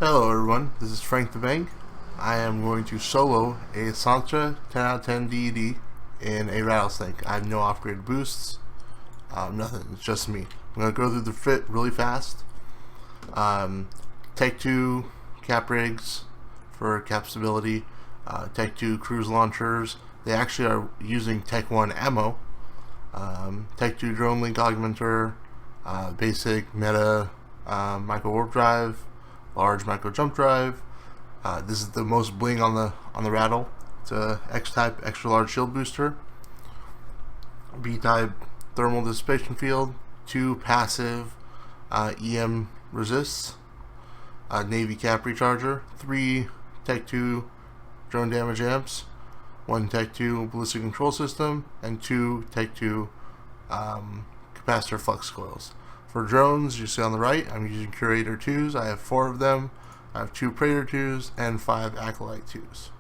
Hello everyone, this is Frank the Bank. I am going to solo a Sansha 10 out of 10 DED in a Rattlesnake. I have no off-grid boosts, nothing, it's just me. I'm going to go through the fit really fast. Tech 2 cap rigs for cap stability, Tech 2 cruise launchers. They actually are using Tech 1 ammo. Tech 2 drone link augmenter, basic meta micro warp drive, large micro jump drive. This is the most bling on the Rattle. It's a X-type extra large shield booster, B-type thermal dissipation field, 2 passive EM resists, Navy cap recharger, 3 Tech 2 drone damage amps, 1 Tech 2 ballistic control system, and 2 Tech 2 capacitor flux coils. For drones, you see on the right, I'm using Curator 2s. I have 4 of them. I have 2 Praetor 2s and 5 Acolyte 2s.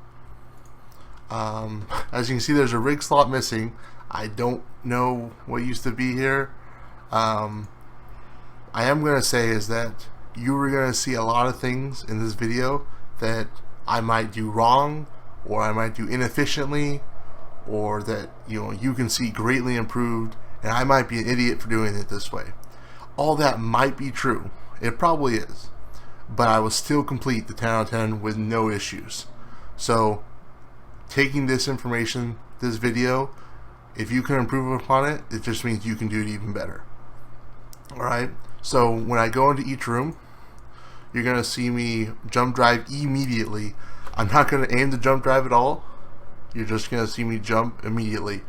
As you can see, there's a rig slot missing. I don't know what used to be here. I am going to say is that you were going to see a lot of things in this video that I might do wrong, or I might do inefficiently, or that you can see greatly improved, and I might be an idiot for doing it this way. All that might be true. It probably is. But I will still complete the 10 out of 10 with no issues. So, taking this information, this video, if you can improve upon it, it just means you can do it even better. Alright? So, when I go into each room, you're going to see me jump drive immediately. I'm not going to aim the jump drive at all. You're just going to see me jump immediately.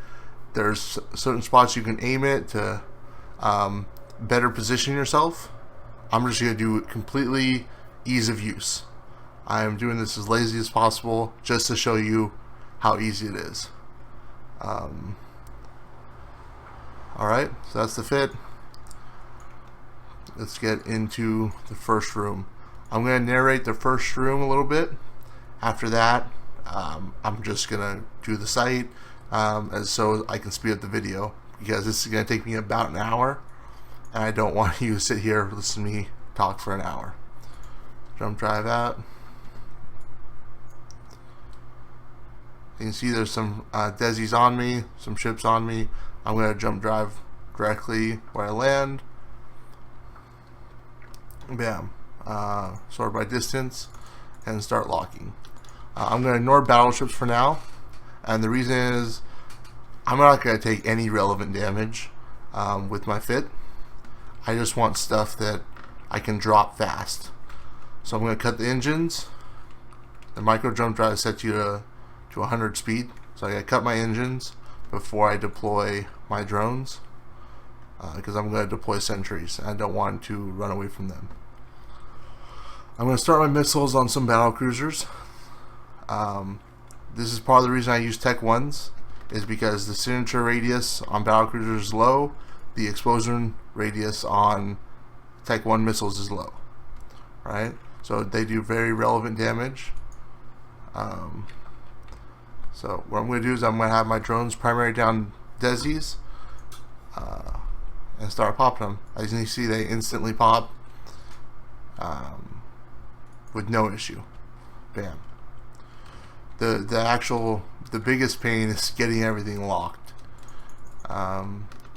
There's certain spots you can aim it to better position yourself. I'm just going to do it completely ease of use. I am doing this as lazy as possible just to show you how easy it is. Alright, so that's the fit. Let's get into the first room. I'm going to narrate the first room a little bit. After that, I'm just going to do the site so I can speed up the video, because this is going to take me about an hour. And I don't want you to sit here and listen to me talk for an hour. Jump drive out. You can see there's some desis on me, some ships on me. I'm going to jump drive directly where I land. Bam. Sort by distance and start locking. I'm going to ignore battleships for now. And the reason is I'm not going to take any relevant damage with my fit. I just want stuff that I can drop fast. So I'm going to cut the engines. The micro jump drive sets you to 100 speed. So I got to cut my engines before I deploy my drones, because I'm going to deploy sentries. I don't want to run away from them. I'm going to start my missiles on some battle cruisers. This is part of the reason I use Tech 1s, is because the signature radius on battle cruisers is low. The explosion radius on Tech 1 missiles is low, right? So they do very relevant damage. So what I'm going to do is I'm going to have my drones primary down desis and start popping them. As you can see, they instantly pop with no issue. Bam. The biggest pain is getting everything locked.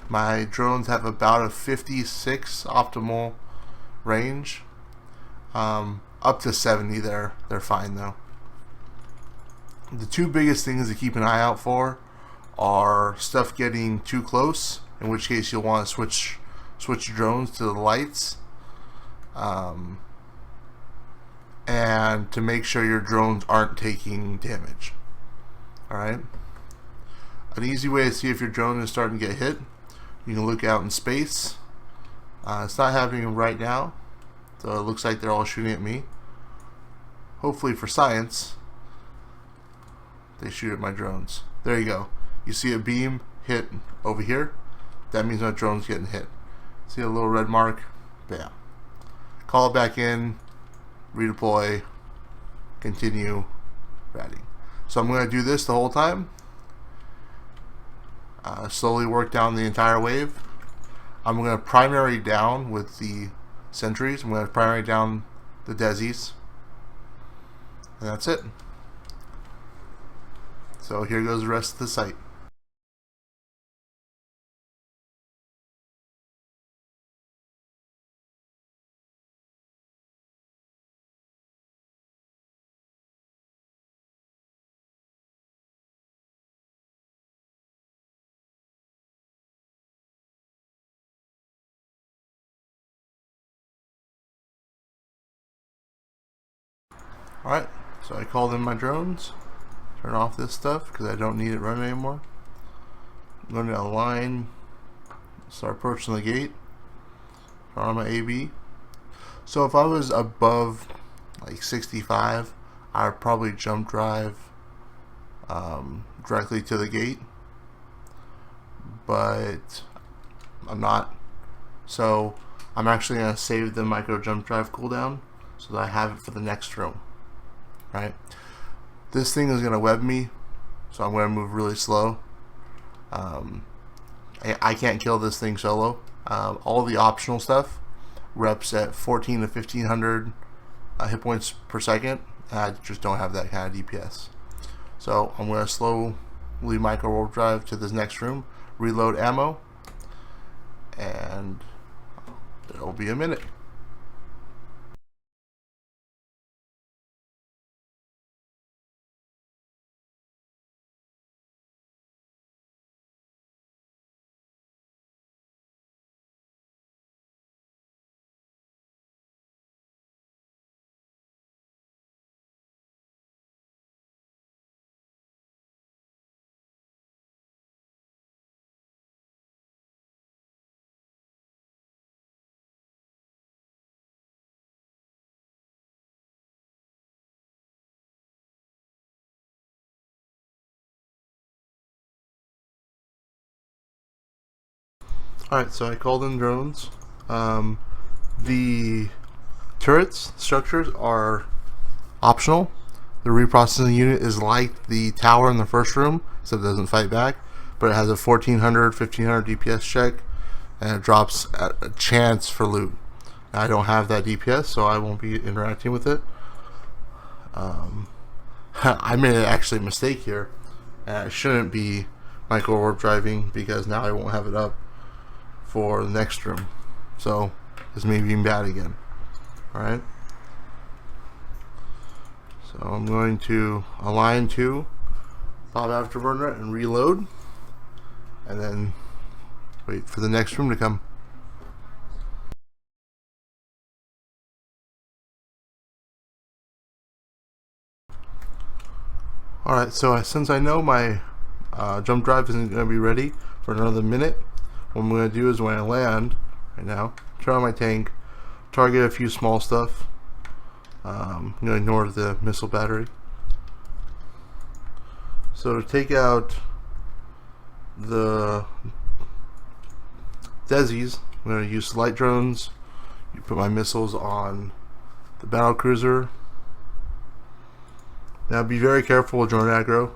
My drones have about a 56 optimal range. Up to 70 they're fine though. The 2 biggest things to keep an eye out for are stuff getting too close, in which case you'll want to switch drones to the lights, and to make sure your drones aren't taking damage. Alright? An easy way to see if your drone is starting to get hit, you can look out in space. It's not happening right now, so it looks like they're all shooting at me. Hopefully for science, they shoot at my drones. There you go. You see a beam hit over here. That means my drone's getting hit. See a little red mark? Bam. Call it back in, redeploy, continue ratting. So I'm going to do this the whole time. Slowly work down the entire wave. I'm going to primary down with the sentries. I'm going to primary down the desis And that's it. So here goes the rest of the site. Alright, so I called in my drones. Turn off this stuff because I don't need it running anymore. I'm going to align, start approaching the gate. Turn on my AB. So if I was above like 65, I would probably jump drive directly to the gate, but I'm not. So I'm actually going to save the micro jump drive cooldown so that I have it for the next room. Right? This thing is going to web me, so I'm going to move really slow. I can't kill this thing solo. All the optional stuff reps at 14 to 1500 hit points per second. I just don't have that kind of DPS. So I'm going to slowly micro warp drive to this next room, reload ammo, and it'll be a minute. Alright, so I called in drones. The turrets structures are optional. The reprocessing unit is like the tower in the first room, except it doesn't fight back, but it has a 1400, 1500 DPS check, and it drops a chance for loot. I don't have that DPS, so I won't be interacting with it. I made actually a mistake here. I shouldn't be micro warp driving because now I won't have it up for the next room. So this may be bad again. Alright. So I'm going to align to pop afterburner and reload, and then wait for the next room to come. Alright, so since I know my jump drive isn't going to be ready for another minute, what I'm going to do is when I land right now, turn on my tank, target a few small stuff. I'm going to ignore the missile battery. So to take out the Desis, I'm going to use light drones. You put my missiles on the battle cruiser. Now be very careful with drone aggro,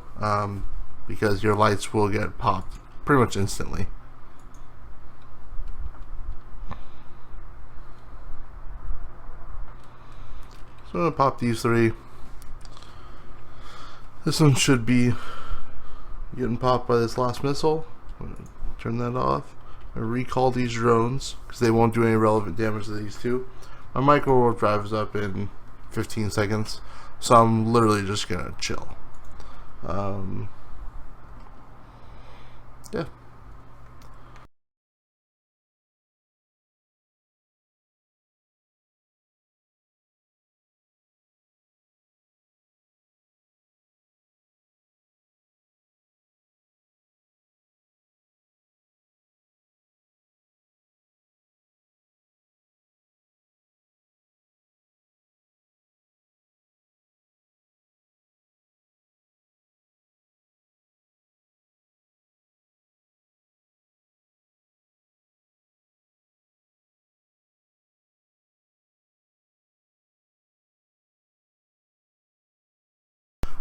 because your lights will get popped pretty much instantly. So I'm going to pop these three. This one should be getting popped by this last missile. I'm going to turn that off. I'm going to recall these drones because they won't do any relevant damage to these two. My micro warp drive is up in 15 seconds, so I'm literally just going to chill. Yeah.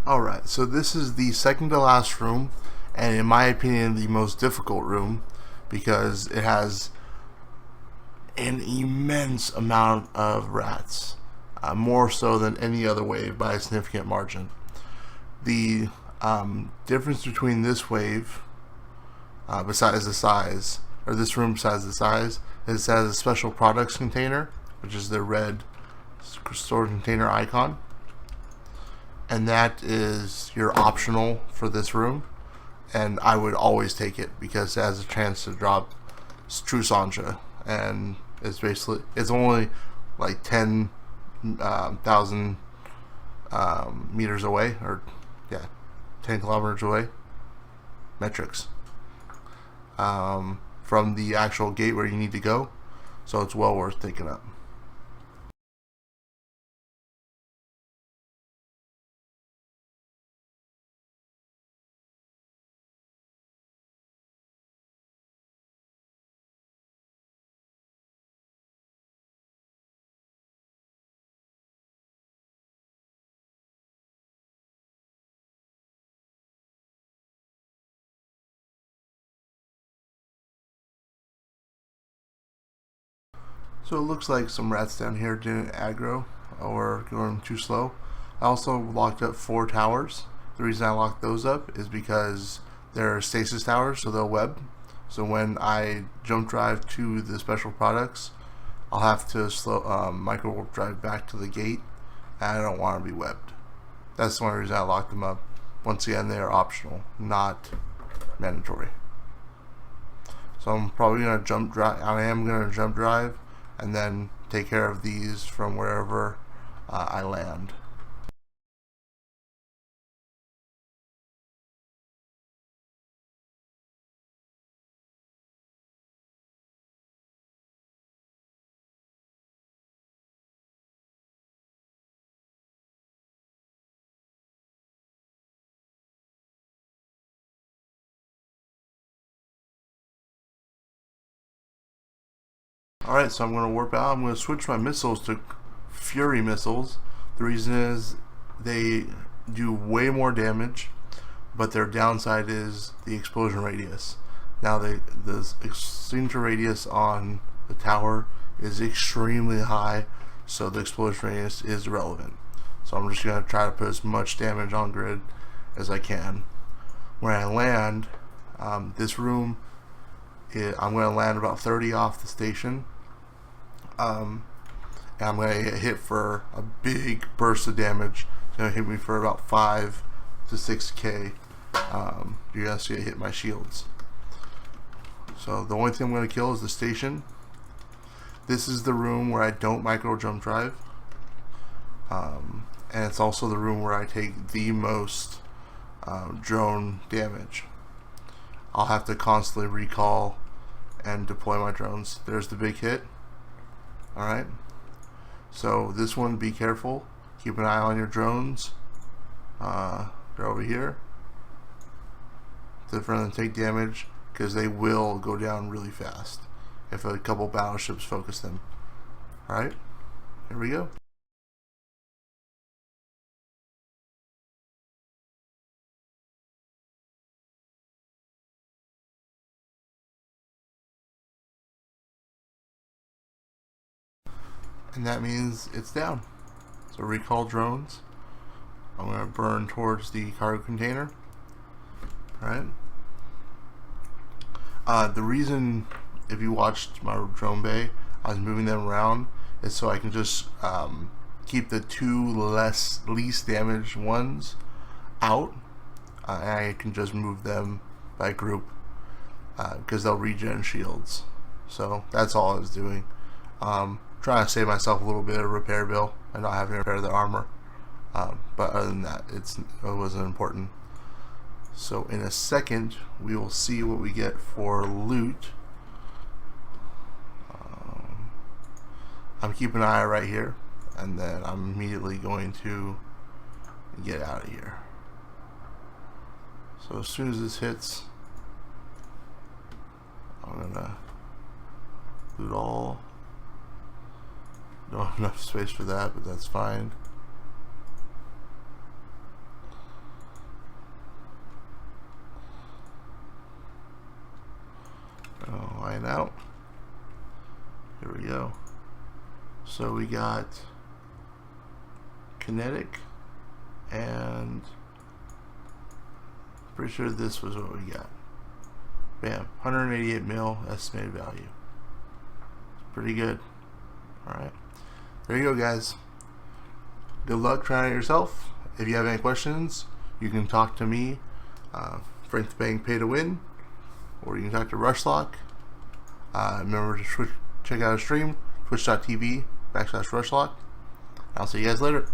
Alright, so this is the second to last room, and in my opinion the most difficult room, because it has an immense amount of rats. more so than any other wave by a significant margin. The difference between this wave, besides the size, or this room besides the size, is it has a special products container, which is the red storage container icon, and that is your optional for this room, and I would always take it because it has a chance to drop true Sansha, and it's only like 10,000 meters away, or 10 kilometers away, metrics, from the actual gate where you need to go, so it's well worth taking up. So it looks like some rats down here didn't aggro or going too slow. I also locked up 4 towers. The reason I locked those up is because they're stasis towers, so they'll web. So when I jump drive to the special products, I'll have to micro warp drive back to the gate, and I don't want to be webbed. That's the only reason I locked them up. Once again, they are optional, not mandatory. So I'm probably going to jump drive. I am going to jump drive and then take care of these from wherever I land. Alright, so I'm going to warp out. I'm going to switch my missiles to Fury missiles. The reason is they do way more damage, but their downside is the explosion radius. Now the signature radius on the tower is extremely high, so the explosion radius is relevant. So I'm just going to try to put as much damage on grid as I can. When I land, this room, I'm going to land about 30 off the station. And I'm going to get hit for a big burst of damage. It's going to hit me for about 5 to 6k. You're going to see it hit my shields. So the only thing I'm going to kill is the station. This is the room where I don't micro jump drive. And it's also the room where I take the most drone damage. I'll have to constantly recall and deploy my drones. There's the big hit. Alright, so this one, be careful, keep an eye on your drones. They're over here. Different than take damage, because they will go down really fast if a couple battleships focus them. Alright, here we go. And that means it's down. So recall drones. I'm going to burn towards the cargo container. Alright. The reason, if you watched my drone bay, I was moving them around, is so I can just keep the 2 least damaged ones out. And I can just move them by group because they'll regen shields. So that's all I was doing. Trying to save myself a little bit of repair bill and not having to repair the armor. But other than that, it wasn't important. So in a second, we will see what we get for loot. I'm keeping an eye right here, and then I'm immediately going to get out of here. So as soon as this hits, I'm gonna loot all. Don't have enough space for that, but that's fine. Line out. Here we go. So we got kinetic, and pretty sure this was what we got. Bam, 188 mil estimated value. Pretty good. Alright, there you go, guys. Good luck trying it yourself. If you have any questions, you can talk to me, Frank the Bang Pay to Win, or you can talk to Rushlock. Remember to check out our stream, twitch.tv/Rushlock. I'll see you guys later.